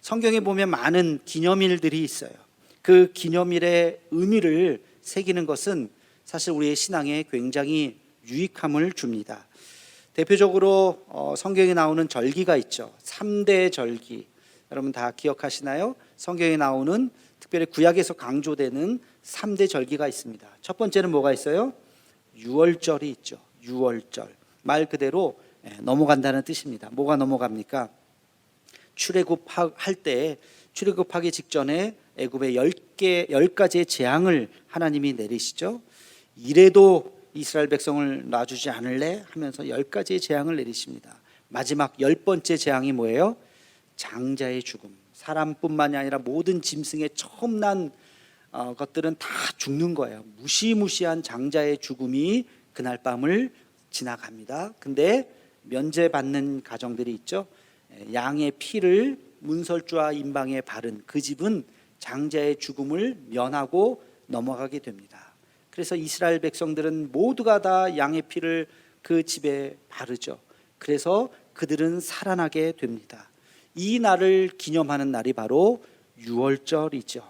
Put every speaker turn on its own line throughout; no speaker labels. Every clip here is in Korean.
성경에 보면 많은 기념일들이 있어요. 그 기념일의 의미를 새기는 것은 사실 우리의 신앙에 굉장히 유익함을 줍니다. 대표적으로 성경에 나오는 절기가 있죠. 3대 절기. 여러분 다 기억하시나요? 성경에 나오는, 특별히 구약에서 강조되는 3대 절기가 있습니다. 첫 번째는 뭐가 있어요? 유월절이 있죠. 유월절. 말 그대로 넘어간다는 뜻입니다. 뭐가 넘어갑니까? 출애굽할 때, 출애굽하기 직전에 애굽에 10가지의 재앙을 하나님이 내리시죠. 이래도 이스라엘 백성을 놔주지 않을래 하면서 10가지의 재앙을 내리십니다. 마지막 10번째 재앙이 뭐예요? 장자의 죽음. 사람뿐만이 아니라 모든 짐승의 처음 난 것들은 다 죽는 거예요. 무시무시한 장자의 죽음이 그날 밤을 지나갑니다. 근데 면제받는 가정들이 있죠. 양의 피를 문설주와 임방에 바른 그 집은 장자의 죽음을 면하고 넘어가게 됩니다. 그래서 이스라엘 백성들은 모두가 다 양의 피를 그 집에 바르죠. 그래서 그들은 살아나게 됩니다. 이 날을 기념하는 날이 바로 유월절이죠.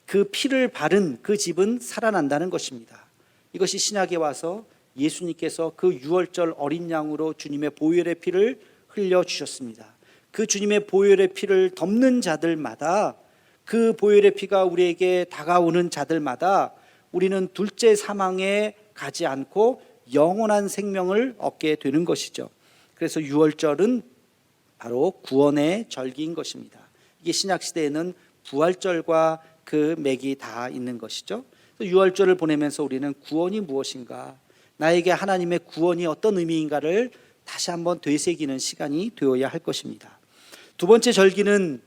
그 피를 바른 그 집은 살아난다는 것입니다. 이것이 신약에 와서 예수님께서 그 유월절 어린 양으로 주님의 보혈의 피를 흘려주셨습니다. 그 주님의 보혈의 피를 덮는 자들마다, 그 보혈의 피가 우리에게 다가오는 자들마다 우리는 둘째 사망에 가지 않고 영원한 생명을 얻게 되는 것이죠. 그래서 유월절은 바로 구원의 절기인 것입니다. 이게 신약시대에는 부활절과 그 맥이 다 있는 것이죠. 유월절을 보내면서 우리는 구원이 무엇인가, 나에게 하나님의 구원이 어떤 의미인가를 다시 한번 되새기는 시간이 되어야 할 것입니다. 두 번째 절기는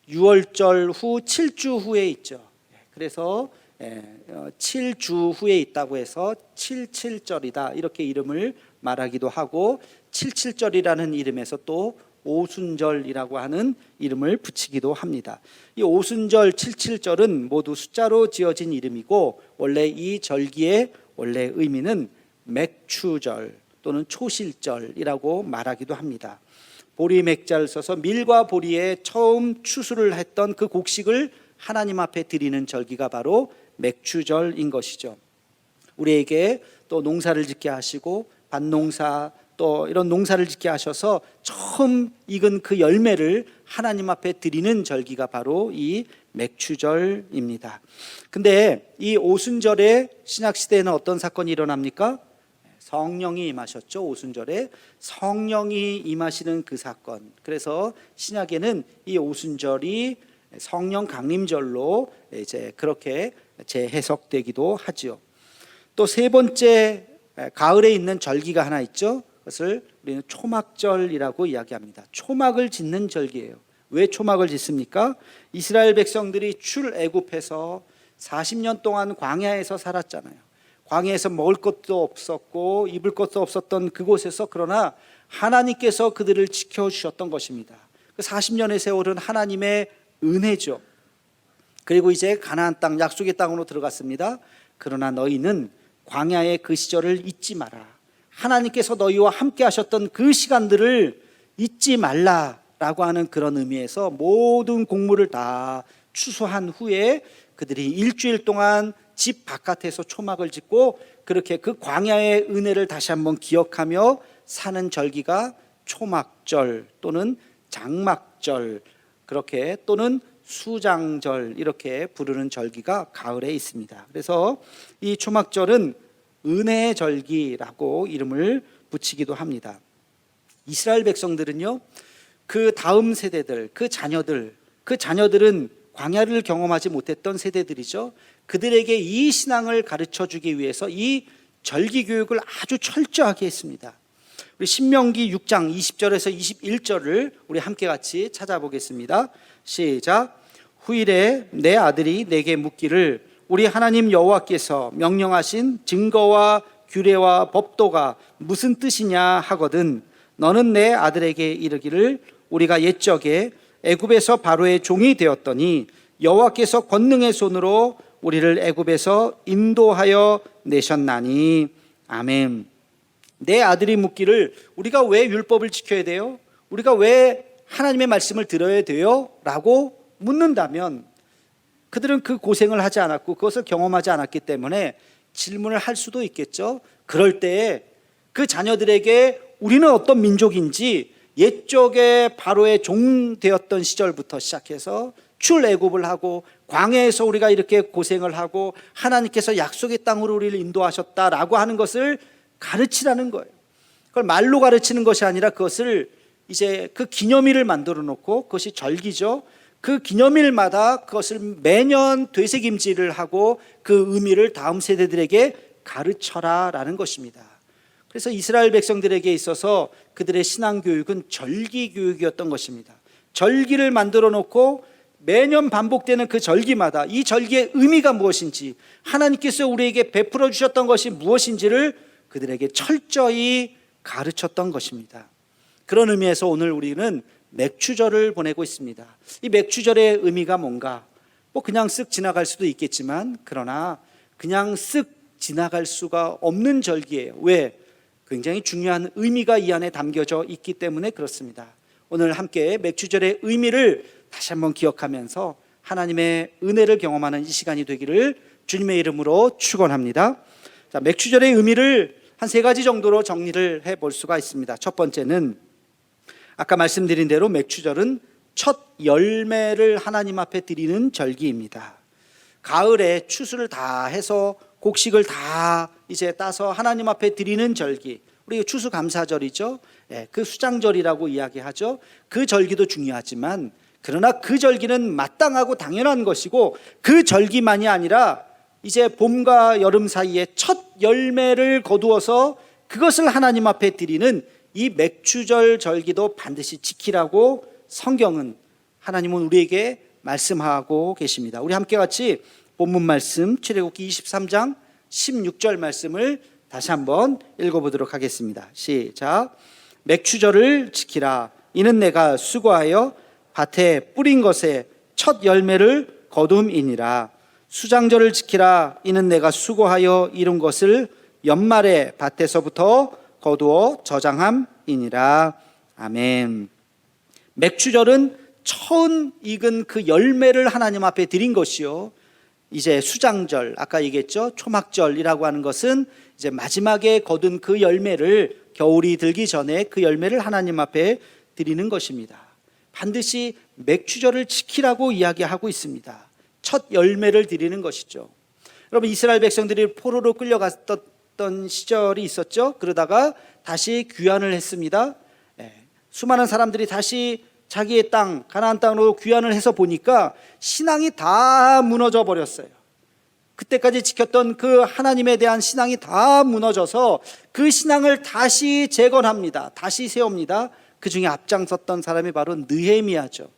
유월절 후 7주 후에 있죠. 그래서 7주 후에 있다고 해서 77절이다 이렇게 이름을 말하기도 하고, 77절이라는 이름에서 또 오순절이라고 하는 이름을 붙이기도 합니다. 이 오순절, 77절은 모두 숫자로 지어진 이름이고, 원래 이 절기의 원래 의미는 맥추절 또는 초실절이라고 말하기도 합니다. 보리 맥자를 써서 밀과 보리에 처음 추수를 했던 그 곡식을 하나님 앞에 드리는 절기가 바로 맥추절인 것이죠. 우리에게 또 농사를 짓게 하시고 밭농사 또 이런 농사를 짓게 하셔서 처음 익은 그 열매를 하나님 앞에 드리는 절기가 바로 이 맥추절입니다. 근데 이 오순절에 신약시대에는 어떤 사건이 일어납니까? 성령이 임하셨죠. 오순절에 성령이 임하시는 그 사건. 그래서 신약에는 이 오순절이 성령 강림절로 이제 그렇게 재해석되기도 하죠. 또 세 번째, 가을에 있는 절기가 하나 있죠. 그것을 우리는 초막절이라고 이야기합니다. 초막을 짓는 절기예요. 왜 초막을 짓습니까? 이스라엘 백성들이 출애굽해서 40년 동안 광야에서 살았잖아요. 광야에서 먹을 것도 없었고 입을 것도 없었던 그곳에서, 그러나 하나님께서 그들을 지켜주셨던 것입니다. 그 40년의 세월은 하나님의 은혜죠. 그리고 이제 가나안 땅, 약속의 땅으로 들어갔습니다. 그러나 너희는 광야의 그 시절을 잊지 마라. 하나님께서 너희와 함께 하셨던 그 시간들을 잊지 말라라고 하는 그런 의미에서 모든 곡물을 다 추수한 후에 그들이 일주일 동안 집 바깥에서 초막을 짓고 그렇게 그 광야의 은혜를 다시 한번 기억하며 사는 절기가 초막절 또는 장막절, 그렇게 또는 수장절 이렇게 부르는 절기가 가을에 있습니다. 그래서 이 초막절은 은혜의 절기라고 이름을 붙이기도 합니다. 이스라엘 백성들은요, 그 다음 세대들, 그 자녀들은 광야를 경험하지 못했던 세대들이죠. 그들에게 이 신앙을 가르쳐 주기 위해서 이 절기 교육을 아주 철저하게 했습니다. 우리 신명기 6장 20절에서 21절을 우리 함께 같이 찾아보겠습니다. 시작. 후일에 내 아들이 내게 묻기를 우리 하나님 여호와께서 명령하신 증거와 규례와 법도가 무슨 뜻이냐 하거든 너는 내 아들에게 이르기를 우리가 옛적에 애굽에서 바로의 종이 되었더니 여호와께서 권능의 손으로 우리를 애굽에서 인도하여 내셨나니. 아멘. 내 아들이 묻기를 우리가 왜 율법을 지켜야 돼요? 우리가 왜 하나님의 말씀을 들어야 돼요? 라고 묻는다면 그들은 그 고생을 하지 않았고 그것을 경험하지 않았기 때문에 질문을 할 수도 있겠죠. 그럴 때에 그 자녀들에게 우리는 어떤 민족인지 옛적에 바로의 종 되었던 시절부터 시작해서 출애굽을 하고 광야에서 우리가 이렇게 고생을 하고 하나님께서 약속의 땅으로 우리를 인도하셨다라고 하는 것을 가르치라는 거예요. 그걸 말로 가르치는 것이 아니라 그것을 이제 그 기념일을 만들어 놓고, 그것이 절기죠. 그 기념일마다 그것을 매년 되새김질을 하고 그 의미를 다음 세대들에게 가르쳐라라는 것입니다. 그래서 이스라엘 백성들에게 있어서 그들의 신앙교육은 절기교육이었던 것입니다. 절기를 만들어 놓고 매년 반복되는 그 절기마다 이 절기의 의미가 무엇인지, 하나님께서 우리에게 베풀어 주셨던 것이 무엇인지를 그들에게 철저히 가르쳤던 것입니다. 그런 의미에서 오늘 우리는 맥추절을 보내고 있습니다. 이 맥추절의 의미가 뭔가, 그냥 쓱 지나갈 수도 있겠지만, 그러나 그냥 쓱 지나갈 수가 없는 절기예요. 왜? 굉장히 중요한 의미가 이 안에 담겨져 있기 때문에 그렇습니다. 오늘 함께 맥추절의 의미를 다시 한번 기억하면서 하나님의 은혜를 경험하는 이 시간이 되기를 주님의 이름으로 축원합니다. 자, 맥추절의 의미를 한 3가지 정도로 정리를 해볼 수가 있습니다. 첫 번째는 아까 말씀드린 대로 맥추절은 첫 열매를 하나님 앞에 드리는 절기입니다. 가을에 추수를 다 해서 곡식을 다 이제 따서 하나님 앞에 드리는 절기, 우리 추수감사절이죠. 그 수장절이라고 이야기하죠. 그 절기도 중요하지만, 그러나 그 절기는 마땅하고 당연한 것이고, 그 절기만이 아니라 이제 봄과 여름 사이에 첫 열매를 거두어서 그것을 하나님 앞에 드리는 이 맥추절 절기도 반드시 지키라고 성경은, 하나님은 우리에게 말씀하고 계십니다. 우리 함께 같이 본문 말씀 출애굽기 23장 16절 말씀을 다시 한번 읽어보도록 하겠습니다. 시작. 맥추절을 지키라. 이는 내가 수고하여 밭에 뿌린 것에 첫 열매를 거둠이니라. 수장절을 지키라. 이는 내가 수고하여 이룬 것을 연말에 밭에서부터 거두어 저장함이니라. 아멘. 맥추절은 처음 익은 그 열매를 하나님 앞에 드린 것이요, 이제 수장절, 아까 얘기했죠. 초막절이라고 하는 것은 이제 마지막에 거둔 그 열매를, 겨울이 들기 전에 그 열매를 하나님 앞에 드리는 것입니다. 반드시 맥추절을 지키라고 이야기하고 있습니다. 첫 열매를 드리는 것이죠. 여러분, 이스라엘 백성들이 포로로 끌려갔던 시절이 있었죠. 그러다가 다시 귀환을 했습니다. 수많은 사람들이 다시 자기의 땅, 가나안 땅으로 귀환을 해서 보니까 신앙이 다 무너져 버렸어요. 그때까지 지켰던 그 하나님에 대한 신앙이 다 무너져서 그 신앙을 다시 재건합니다. 다시 세웁니다. 그 중에 앞장섰던 사람이 바로 느헤미야죠.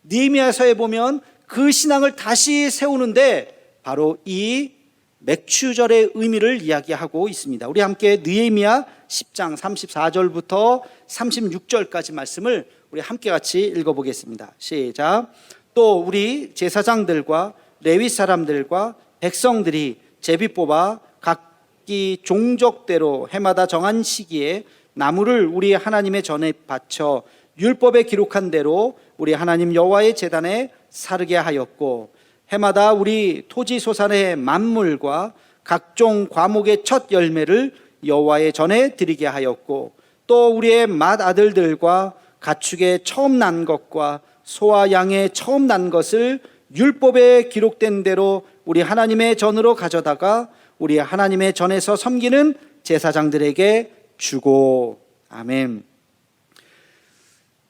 느헤미야서에 보면 그 신앙을 다시 세우는데 바로 이 맥추절의 의미를 이야기하고 있습니다. 우리 함께 느헤미야 10장 34절부터 36절까지 말씀을 우리 함께 같이 읽어보겠습니다. 시작. 또 우리 제사장들과 레위 사람들과 백성들이 제비 뽑아 각기 종족대로 해마다 정한 시기에 나무를 우리 하나님의 전에 바쳐 율법에 기록한 대로 우리 하나님 여호와의 제단에 사르게 하였고, 해마다 우리 토지 소산의 만물과 각종 과목의 첫 열매를 여호와의 전에 드리게 하였고, 또 우리의 맏아들들과 가축의 처음 난 것과 소와 양의 처음 난 것을 율법에 기록된 대로 우리 하나님의 전으로 가져다가 우리 하나님의 전에서 섬기는 제사장들에게 주고. 아멘.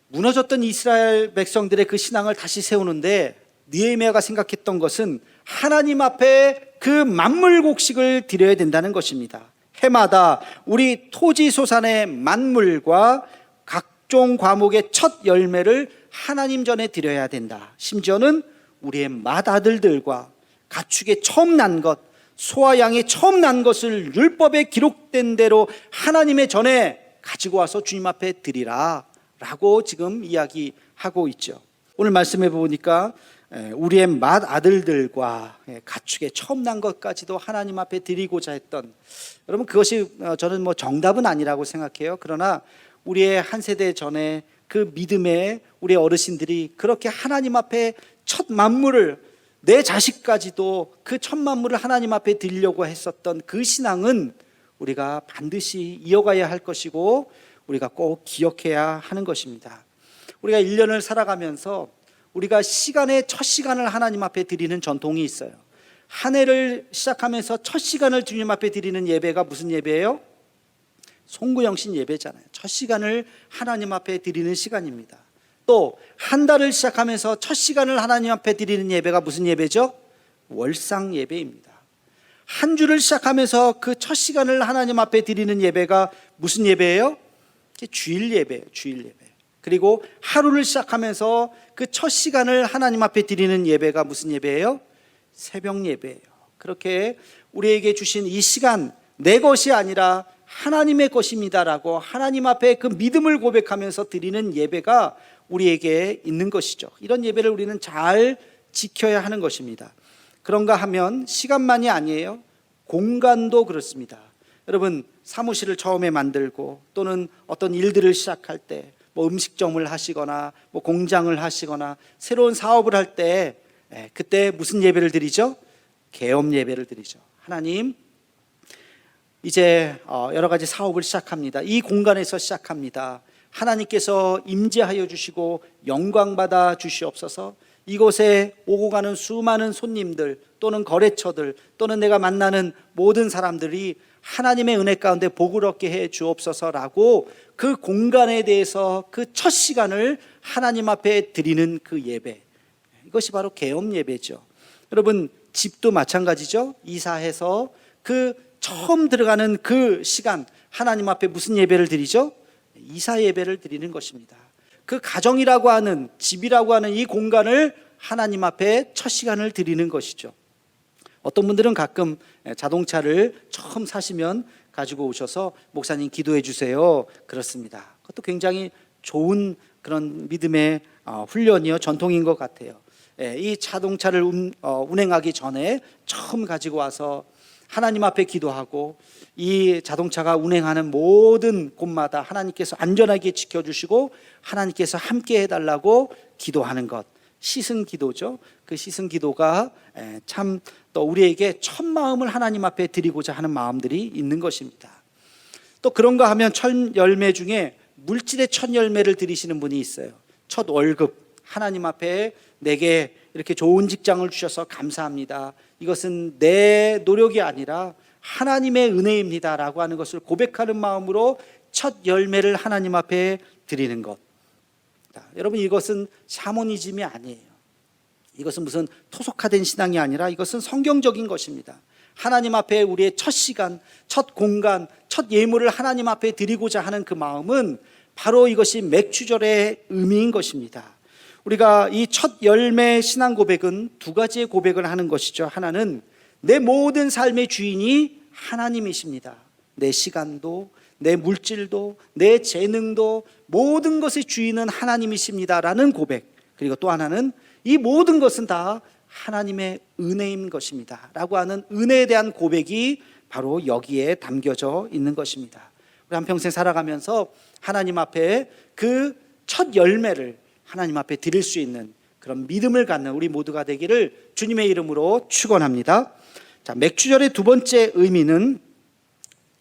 무너졌던 이스라엘 백성들의 그 신앙을 다시 세우는데 느헤미야가 생각했던 것은 하나님 앞에 그 만물 곡식을 드려야 된다는 것입니다. 해마다 우리 토지 소산의 만물과 각종 과목의 첫 열매를 하나님 전에 드려야 된다. 심지어는 우리의 맏아들들과 가축의 처음 난 것, 소와 양의 처음 난 것을 율법에 기록된 대로 하나님의 전에 가지고 와서 주님 앞에 드리라 라고 지금 이야기하고 있죠. 오늘 말씀해 보니까 우리의 맏아들들과 가축의 처음 난 것까지도 하나님 앞에 드리고자 했던, 여러분 그것이 저는 정답은 아니라고 생각해요. 그러나 우리의 한 세대 전에 그 믿음의 우리 어르신들이 그렇게 하나님 앞에 첫 만물을, 내 자식까지도 그 첫 만물을 하나님 앞에 드리려고 했었던 그 신앙은 우리가 반드시 이어가야 할 것이고 우리가 꼭 기억해야 하는 것입니다. 우리가 1년을 살아가면서 우리가 시간의 첫 시간을 하나님 앞에 드리는 전통이 있어요. 한 해를 시작하면서 첫 시간을 주님 앞에 드리는 예배가 무슨 예배예요? 송구영신 예배잖아요. 첫 시간을 하나님 앞에 드리는 시간입니다. 또 한 달을 시작하면서 첫 시간을 하나님 앞에 드리는 예배가 무슨 예배죠? 월상 예배입니다. 한 주를 시작하면서 그 첫 시간을 하나님 앞에 드리는 예배가 무슨 예배예요? 주일 예배예요. 주일 예배. 그리고 하루를 시작하면서 그 첫 시간을 하나님 앞에 드리는 예배가 무슨 예배예요? 새벽 예배예요. 그렇게 우리에게 주신 이 시간, 내 것이 아니라 하나님의 것입니다라고 하나님 앞에 그 믿음을 고백하면서 드리는 예배가 우리에게 있는 것이죠. 이런 예배를 우리는 잘 지켜야 하는 것입니다. 그런가 하면 시간만이 아니에요. 공간도 그렇습니다. 여러분, 사무실을 처음에 만들고 또는 어떤 일들을 시작할 때, 뭐 음식점을 하시거나 뭐 공장을 하시거나 새로운 사업을 할 때, 그때 무슨 예배를 드리죠? 계엄 예배를 드리죠. 하나님, 이제 여러 가지 사업을 시작합니다. 이 공간에서 시작합니다. 하나님께서 임재하여 주시고 영광 받아 주시옵소서. 이곳에 오고 가는 수많은 손님들 또는 거래처들 또는 내가 만나는 모든 사람들이 하나님의 은혜 가운데 복을 얻게 해 주옵소서라고 그 공간에 대해서 그 첫 시간을 하나님 앞에 드리는 그 예배, 이것이 바로 계엄 예배죠. 여러분, 집도 마찬가지죠. 이사해서 그 처음 들어가는 그 시간, 하나님 앞에 무슨 예배를 드리죠? 이사 예배를 드리는 것입니다. 그 가정이라고 하는, 집이라고 하는 이 공간을 하나님 앞에 첫 시간을 드리는 것이죠. 어떤 분들은 가끔 자동차를 처음 사시면 가지고 오셔서 목사님 기도해 주세요. 그렇습니다. 그것도 굉장히 좋은 그런 믿음의 훈련이요, 전통인 것 같아요. 이 자동차를 운행하기 전에 처음 가지고 와서 하나님 앞에 기도하고 이 자동차가 운행하는 모든 곳마다 하나님께서 안전하게 지켜주시고 하나님께서 함께 해달라고 기도하는 것, 시승 기도죠. 그 시승 기도가 참 또 우리에게 첫 마음을 하나님 앞에 드리고자 하는 마음들이 있는 것입니다. 또 그런가 하면 첫 열매 중에 물질의 첫 열매를 드리시는 분이 있어요. 첫 월급, 하나님 앞에 내게 이렇게 좋은 직장을 주셔서 감사합니다. 이것은 내 노력이 아니라 하나님의 은혜입니다 라고 하는 것을 고백하는 마음으로 첫 열매를 하나님 앞에 드리는 것. 여러분, 이것은 샤머니즘이 아니에요. 이것은 무슨 토속화된 신앙이 아니라 이것은 성경적인 것입니다. 하나님 앞에 우리의 첫 시간, 첫 공간, 첫 예물을 하나님 앞에 드리고자 하는 그 마음은 바로 이것이 맥주절의 의미인 것입니다. 우리가 이 첫 열매 신앙 고백은 두 가지의 고백을 하는 것이죠. 하나는 내 모든 삶의 주인이 하나님이십니다. 내 시간도, 내 물질도, 내 재능도, 모든 것의 주인은 하나님이십니다라는 고백. 그리고 또 하나는 이 모든 것은 다 하나님의 은혜인 것입니다 라고 하는 은혜에 대한 고백이 바로 여기에 담겨져 있는 것입니다. 우리 한평생 살아가면서 하나님 앞에 그 첫 열매를 하나님 앞에 드릴 수 있는 그런 믿음을 갖는 우리 모두가 되기를 주님의 이름으로 축원합니다. 자, 맥주절의 두 번째 의미는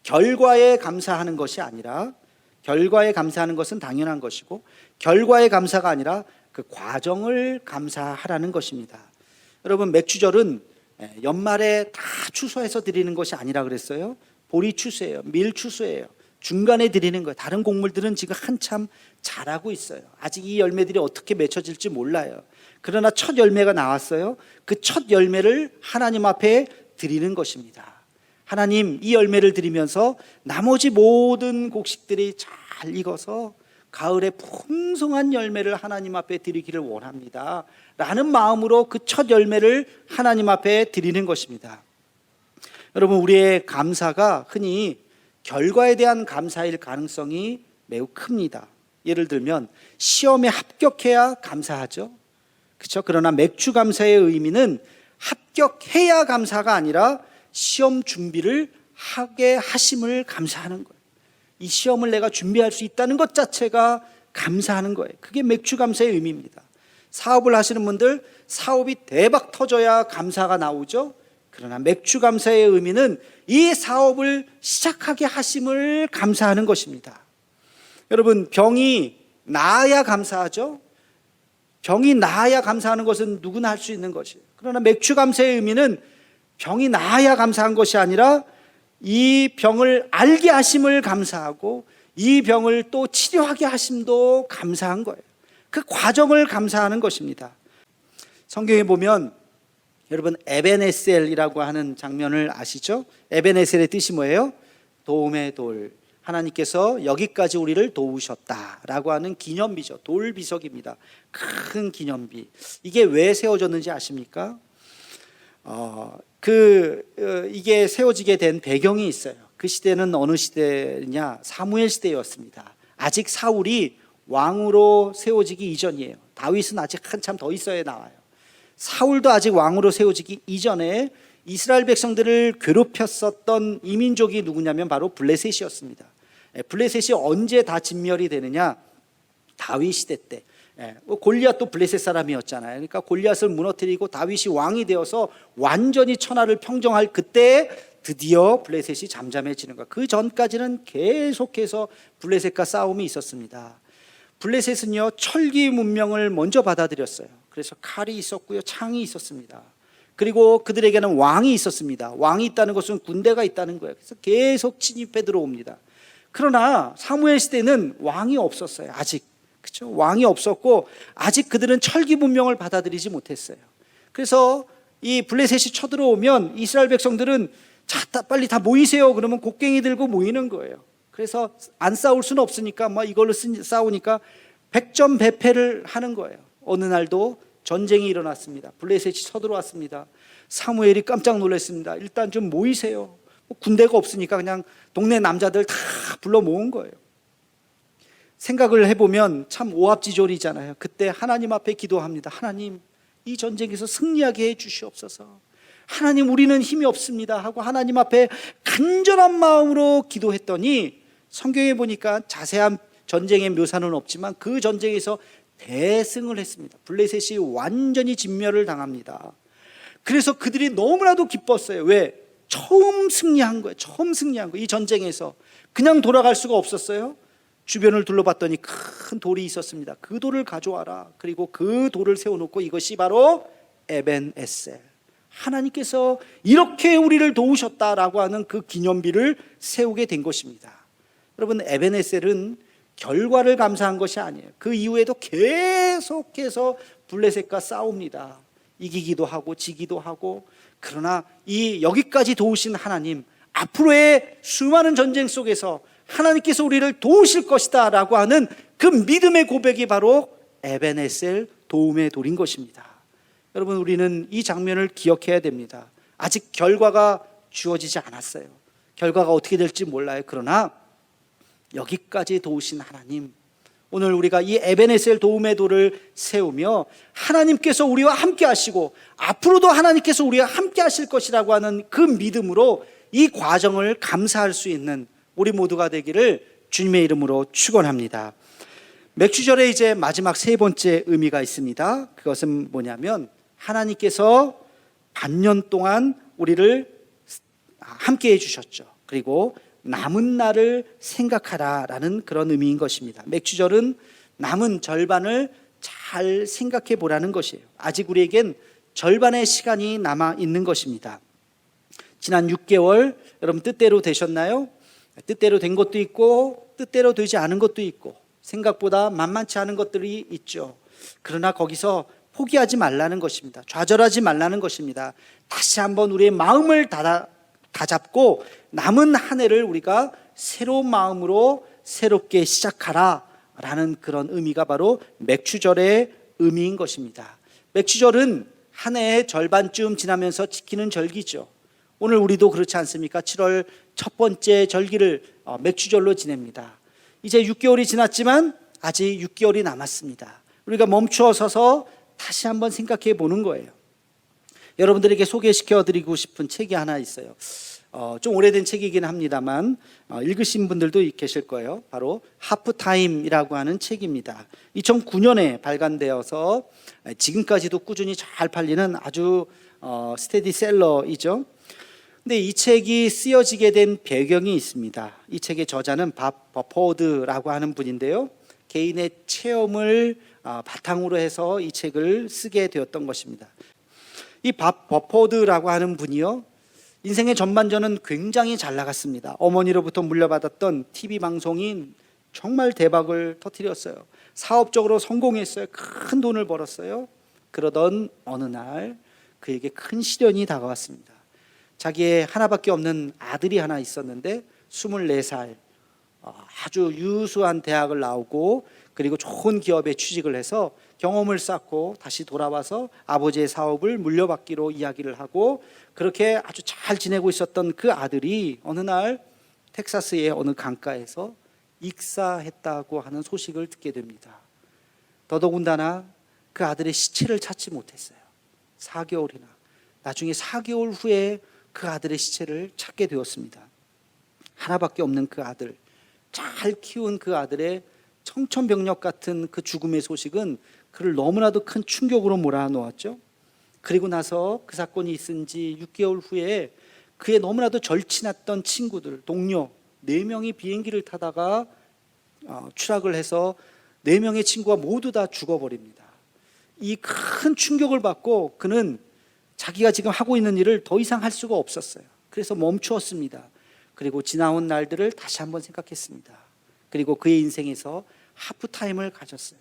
결과에 감사하는 것이 아니라, 결과에 감사하는 것은 당연한 것이고 결과에 감사가 아니라 그 과정을 감사하라는 것입니다. 여러분, 맥주절은 연말에 다 추수해서 드리는 것이 아니라 그랬어요. 보리 추수예요. 밀 추수예요. 중간에 드리는 거예요. 다른 곡물들은 지금 한참 자라고 있어요. 아직 이 열매들이 어떻게 맺혀질지 몰라요. 그러나 첫 열매가 나왔어요. 그 첫 열매를 하나님 앞에 드리는 것입니다. 하나님, 이 열매를 드리면서 나머지 모든 곡식들이 잘 익어서 가을에 풍성한 열매를 하나님 앞에 드리기를 원합니다 라는 마음으로 그 첫 열매를 하나님 앞에 드리는 것입니다. 여러분, 우리의 감사가 흔히 결과에 대한 감사일 가능성이 매우 큽니다. 예를 들면 시험에 합격해야 감사하죠. 그렇죠? 그러나 맥주 감사의 의미는 합격해야 감사가 아니라 시험 준비를 하게 하심을 감사하는 거예요. 이 시험을 내가 준비할 수 있다는 것 자체가 감사하는 거예요. 그게 맥주 감사의 의미입니다. 사업을 하시는 분들 사업이 대박 터져야 감사가 나오죠. 그러나 맥주 감사의 의미는 이 사업을 시작하게 하심을 감사하는 것입니다. 여러분, 병이 나아야 감사하죠. 병이 나아야 감사하는 것은 누구나 할 수 있는 것이에요. 그러나 맥주 감사의 의미는 병이 나아야 감사한 것이 아니라 이 병을 알게 하심을 감사하고 이 병을 또 치료하게 하심도 감사한 거예요. 그 과정을 감사하는 것입니다. 성경에 보면 여러분 에벤에셀이라고 하는 장면을 아시죠? 에벤에셀의 뜻이 뭐예요? 도움의 돌. 하나님께서 여기까지 우리를 도우셨다라고 하는 기념비죠. 돌비석입니다. 큰 기념비. 이게 왜 세워졌는지 아십니까? 이게 세워지게 된 배경이 있어요. 그 시대는 어느 시대냐? 사무엘 시대였습니다. 아직 사울이 왕으로 세워지기 이전이에요. 다윗은 아직 한참 더 있어야 나와요. 사울도 아직 왕으로 세워지기 이전에 이스라엘 백성들을 괴롭혔었던 이민족이 누구냐면 바로 블레셋이었습니다. 블레셋이 언제 다 진멸이 되느냐? 다윗 시대 때. 골리앗도 블레셋 사람이었잖아요. 그러니까 골리앗을 무너뜨리고 다윗이 왕이 되어서 완전히 천하를 평정할 그때 드디어 블레셋이 잠잠해지는 거예요. 그 전까지는 계속해서 블레셋과 싸움이 있었습니다. 블레셋은요, 철기 문명을 먼저 받아들였어요. 그래서 칼이 있었고요, 창이 있었습니다. 그리고 그들에게는 왕이 있었습니다. 왕이 있다는 것은 군대가 있다는 거예요. 그래서 계속 침입해 들어옵니다. 그러나 사무엘 시대는 왕이 없었어요. 아직. 그렇죠? 왕이 없었고 아직 그들은 철기 문명을 받아들이지 못했어요. 그래서 이 블레셋이 쳐들어오면 이스라엘 백성들은 자, 빨리 다 모이세요. 그러면 곡괭이 들고 모이는 거예요. 그래서 안 싸울 수는 없으니까 이걸로 싸우니까 백전배패를 하는 거예요. 어느 날도 전쟁이 일어났습니다. 블레셋이 쳐들어왔습니다. 사무엘이 깜짝 놀랐습니다. 일단 좀 모이세요. 군대가 없으니까 그냥 동네 남자들 다 불러 모은 거예요. 생각을 해보면 참 오합지졸이잖아요. 그때 하나님 앞에 기도합니다. 하나님, 이 전쟁에서 승리하게 해 주시옵소서. 하나님, 우리는 힘이 없습니다 하고 하나님 앞에 간절한 마음으로 기도했더니 성경에 보니까 자세한 전쟁의 묘사는 없지만 그 전쟁에서 대승을 했습니다. 블레셋이 완전히 진멸을 당합니다. 그래서 그들이 너무나도 기뻤어요. 왜? 처음 승리한 거예요. 처음 승리한 거예요. 이 전쟁에서 그냥 돌아갈 수가 없었어요. 주변을 둘러봤더니 큰 돌이 있었습니다. 그 돌을 가져와라. 그리고 그 돌을 세워놓고 이것이 바로 에벤에셀, 하나님께서 이렇게 우리를 도우셨다라고 하는 그 기념비를 세우게 된 것입니다. 여러분, 에벤에셀은 결과를 감사한 것이 아니에요. 그 이후에도 계속해서 블레셋과 싸웁니다. 이기기도 하고 지기도 하고. 그러나 이 여기까지 도우신 하나님, 앞으로의 수많은 전쟁 속에서 하나님께서 우리를 도우실 것이다 라고 하는 그 믿음의 고백이 바로 에벤에셀, 도움의 돌인 것입니다. 여러분, 우리는 이 장면을 기억해야 됩니다. 아직 결과가 주어지지 않았어요. 결과가 어떻게 될지 몰라요. 그러나 여기까지 도우신 하나님, 오늘 우리가 이 에벤에셀 도움의 돌을 세우며 하나님께서 우리와 함께 하시고 앞으로도 하나님께서 우리와 함께 하실 것이라고 하는 그 믿음으로 이 과정을 감사할 수 있는 우리 모두가 되기를 주님의 이름으로 축원합니다. 맥주절에 이제 마지막 세 번째 의미가 있습니다. 그것은 뭐냐면 하나님께서 반년 동안 우리를 함께 해주셨죠. 그리고 남은 날을 생각하라라는 그런 의미인 것입니다. 맥주절은 남은 절반을 잘 생각해 보라는 것이에요. 아직 우리에겐 절반의 시간이 남아 있는 것입니다. 지난 6개월 여러분 뜻대로 되셨나요? 뜻대로 된 것도 있고 뜻대로 되지 않은 것도 있고 생각보다 만만치 않은 것들이 있죠. 그러나 거기서 포기하지 말라는 것입니다. 좌절하지 말라는 것입니다. 다시 한번 우리의 마음을 다잡고 남은 한 해를 우리가 새로운 마음으로 새롭게 시작하라 라는 그런 의미가 바로 맥주절의 의미인 것입니다. 맥주절은 한 해의 절반쯤 지나면서 지키는 절기죠. 오늘 우리도 그렇지 않습니까? 7월 첫 번째 절기를 맥주절로 지냅니다. 이제 6개월이 지났지만 아직 6개월이 남았습니다. 우리가 멈추어 서서 다시 한번 생각해 보는 거예요. 여러분들에게 소개시켜 드리고 싶은 책이 하나 있어요. 좀 오래된 책이긴 합니다만 읽으신 분들도 계실 거예요. 바로 하프타임이라고 하는 책입니다. 2009년에 발간되어서 지금까지도 꾸준히 잘 팔리는 아주 스테디셀러이죠. 근데 이 책이 쓰여지게 된 배경이 있습니다. 이 책의 저자는 밥 버포드라고 하는 분인데요. 개인의 체험을 바탕으로 해서 이 책을 쓰게 되었던 것입니다. 이 밥 버포드라고 하는 분이요, 인생의 전반전은 굉장히 잘 나갔습니다. 어머니로부터 물려받았던 TV 방송이 정말 대박을 터뜨렸어요. 사업적으로 성공했어요. 큰 돈을 벌었어요. 그러던 어느 날 그에게 큰 시련이 다가왔습니다. 자기의 하나밖에 없는 아들이 하나 있었는데 24살, 아주 유수한 대학을 나오고 그리고 좋은 기업에 취직을 해서 경험을 쌓고 다시 돌아와서 아버지의 사업을 물려받기로 이야기를 하고 그렇게 아주 잘 지내고 있었던 그 아들이 어느 날 텍사스의 어느 강가에서 익사했다고 하는 소식을 듣게 됩니다. 더더군다나 그 아들의 시체를 찾지 못했어요. 4개월이나. 나중에 4개월 후에 그 아들의 시체를 찾게 되었습니다. 하나밖에 없는 그 아들, 잘 키운 그 아들의 청천벽력 같은 그 죽음의 소식은 그를 너무나도 큰 충격으로 몰아넣었죠. 그리고 나서 그 사건이 있은 지 6개월 후에 그의 너무나도 절친했던 친구들, 동료 4명이 비행기를 타다가 추락을 해서 4명의 친구가 모두 다 죽어버립니다. 이 큰 충격을 받고 그는 자기가 지금 하고 있는 일을 더 이상 할 수가 없었어요. 그래서 멈추었습니다. 그리고 지나온 날들을 다시 한번 생각했습니다. 그리고 그의 인생에서 하프타임을 가졌어요.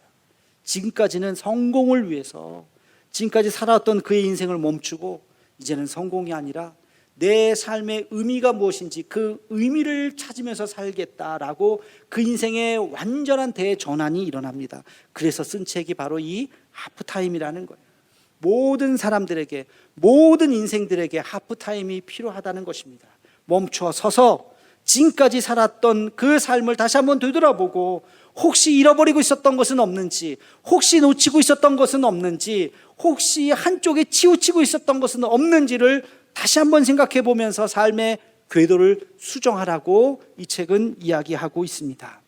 지금까지는 성공을 위해서, 지금까지 살아왔던 그의 인생을 멈추고 이제는 성공이 아니라 내 삶의 의미가 무엇인지 그 의미를 찾으면서 살겠다라고 그 인생의 완전한 대전환이 일어납니다. 그래서 쓴 책이 바로 이 하프타임이라는 거예요. 모든 사람들에게, 모든 인생들에게 하프타임이 필요하다는 것입니다. 멈춰 서서 지금까지 살았던 그 삶을 다시 한번 되돌아보고 혹시 잃어버리고 있었던 것은 없는지, 혹시 놓치고 있었던 것은 없는지, 혹시 한쪽에 치우치고 있었던 것은 없는지를 다시 한번 생각해 보면서 삶의 궤도를 수정하라고 이 책은 이야기하고 있습니다.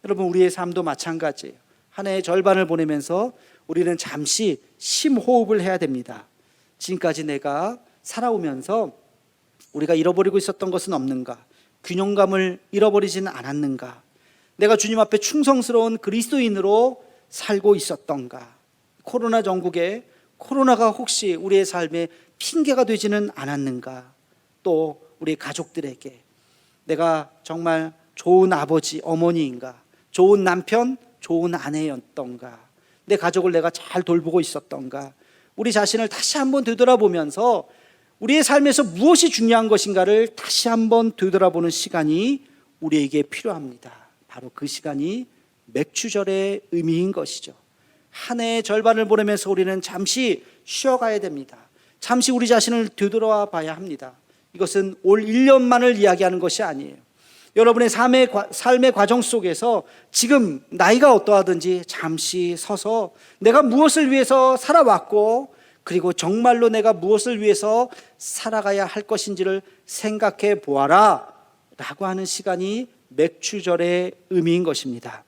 여러분, 우리의 삶도 마찬가지예요. 한 해의 절반을 보내면서 우리는 잠시 심호흡을 해야 됩니다. 지금까지 내가 살아오면서 우리가 잃어버리고 있었던 것은 없는가? 균형감을 잃어버리지는 않았는가? 내가 주님 앞에 충성스러운 그리스도인으로 살고 있었던가? 코로나 전국에 코로나가 혹시 우리의 삶에 핑계가 되지는 않았는가? 또 우리 가족들에게 내가 정말 좋은 아버지, 어머니인가? 좋은 남편, 좋은 아내였던가? 내 가족을 내가 잘 돌보고 있었던가? 우리 자신을 다시 한번 되돌아보면서 우리의 삶에서 무엇이 중요한 것인가를 다시 한번 되돌아보는 시간이 우리에게 필요합니다. 바로 그 시간이 맥추절의 의미인 것이죠. 한 해의 절반을 보내면서 우리는 잠시 쉬어가야 됩니다. 잠시 우리 자신을 되돌아 봐야 합니다. 이것은 올 1년만을 이야기하는 것이 아니에요. 여러분의 삶의 과정 속에서 지금 나이가 어떠하든지 잠시 서서 내가 무엇을 위해서 살아왔고 그리고 정말로 내가 무엇을 위해서 살아가야 할 것인지를 생각해 보아라 라고 하는 시간이 맥추절의 의미인 것입니다.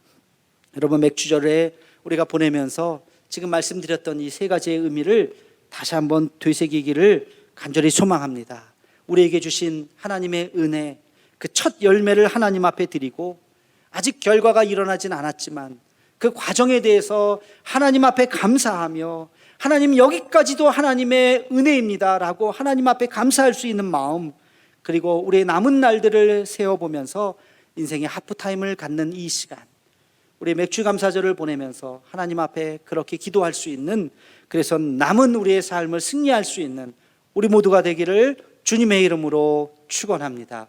여러분, 맥추절에 우리가 보내면서 지금 말씀드렸던 이 3가지의 의미를 다시 한번 되새기기를 간절히 소망합니다. 우리에게 주신 하나님의 은혜, 그 첫 열매를 하나님 앞에 드리고 아직 결과가 일어나진 않았지만 그 과정에 대해서 하나님 앞에 감사하며 하나님, 여기까지도 하나님의 은혜입니다 라고 하나님 앞에 감사할 수 있는 마음, 그리고 우리의 남은 날들을 세어보면서 인생의 하프타임을 갖는 이 시간, 우리 맥주감사절을 보내면서 하나님 앞에 그렇게 기도할 수 있는, 그래서 남은 우리의 삶을 승리할 수 있는 우리 모두가 되기를 주님의 이름으로 축원합니다.